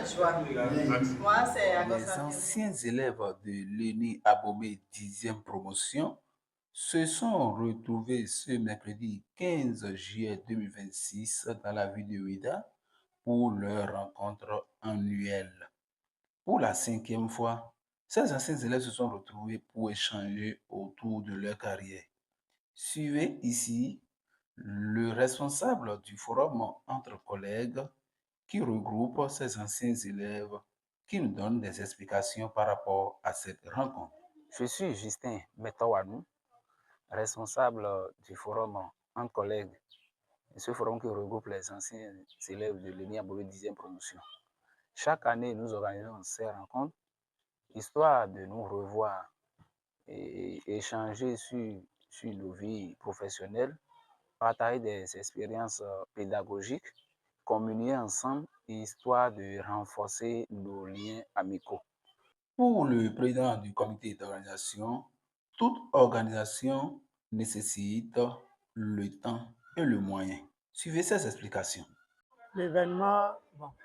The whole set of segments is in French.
joie. Moi, c'est Les anciens élèves de l'ENI Abomey 10e promotion se sont retrouvés ce mercredi 15 juillet 2026 dans la ville de Ouidah pour leur rencontre annuelle. Pour la 5e fois, ces anciens élèves se sont retrouvés pour échanger autour de leur carrière. Suivez ici le responsable du forum entre collègues qui regroupe ces anciens élèves qui nous donne des explications par rapport à cette rencontre. Je suis Justin Metawanou, responsable du forum entre collègues. Ce forum qui regroupe les anciens élèves de l'ENI Abomey 10e promotion. Chaque année, nous organisons ces rencontres, histoire de nous revoir et échanger sur nos vies professionnelles, partager des expériences pédagogiques, communier ensemble, histoire de renforcer nos liens amicaux. Pour le président du comité d'organisation, toute organisation nécessite le temps et le moyen. Suivez ces explications. L'événement,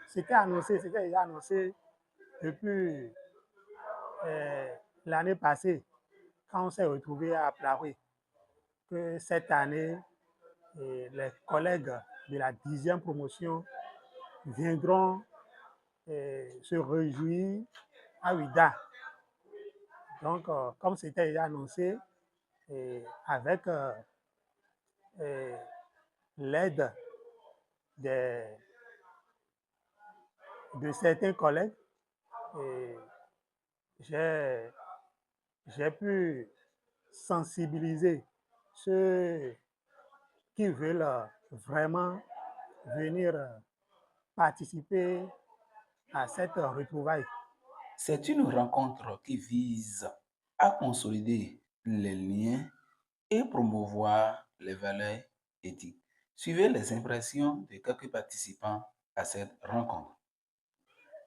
c'était déjà annoncé depuis l'année passée, quand on s'est retrouvés à Plaoué, que cette année, les collègues de la 10e promotion viendront se réjouir à Ouidah. Donc, comme c'était déjà annoncé, avec l'aide de certains collègues, j'ai pu sensibiliser ceux qui veulent vraiment venir participer à cette retrouvaille. C'est une rencontre qui vise à consolider les liens et promouvoir les valeurs éthiques. Suivez les impressions de quelques participants à cette rencontre.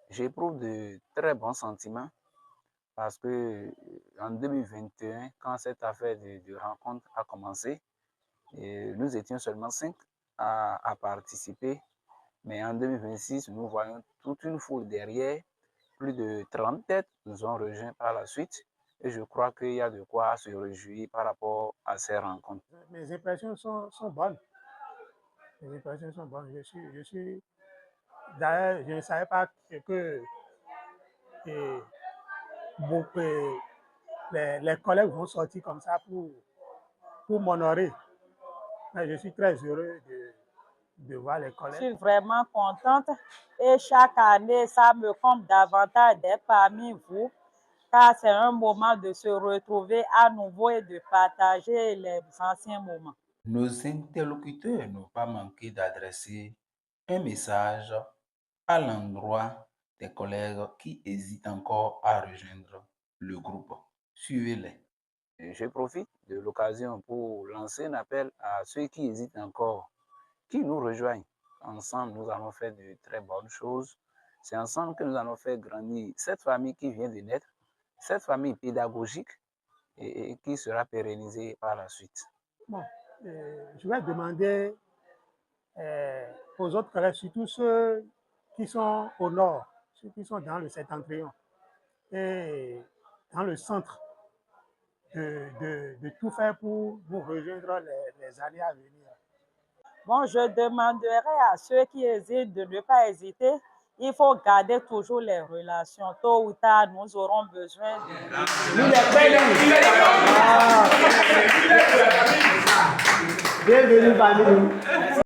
J'éprouve de très bons sentiments parce que en 2021, quand cette affaire de rencontre a commencé, nous étions seulement 5 à participer. Mais en 2026, nous voyons toute une foule derrière. Plus de 30 têtes nous ont rejoints par la suite. Et je crois qu'il y a de quoi se réjouir par rapport à ces rencontres. Mes impressions sont bonnes. Mes impressions sont bonnes. D'ailleurs, je ne savais pas que les collègues vont sortir comme ça pour m'honorer. Mais je suis très heureux de voir les collègues. Je suis vraiment contente et chaque année, ça me compte davantage d'être parmi vous, car c'est un moment de se retrouver à nouveau et de partager les anciens moments. Nos interlocuteurs n'ont pas manqué d'adresser un message à l'endroit des collègues qui hésitent encore à rejoindre le groupe. Suivez-les. Je profite de l'occasion pour lancer un appel à ceux qui hésitent encore, qui nous rejoignent. Ensemble, nous allons faire de très bonnes choses. C'est ensemble que nous allons faire grandir cette famille qui vient de naître, cette famille pédagogique et qui sera pérennisée par la suite. Bon, je vais demander aux autres collègues, surtout ceux qui sont au nord, ceux qui sont dans le septentrion et dans le centre, de tout faire pour nous rejoindre les années à venir. Bon, je demanderai à ceux qui hésitent de ne pas hésiter. Il faut garder toujours les relations. Tôt ou tard, nous aurons besoin de... Bienvenue parmi nous.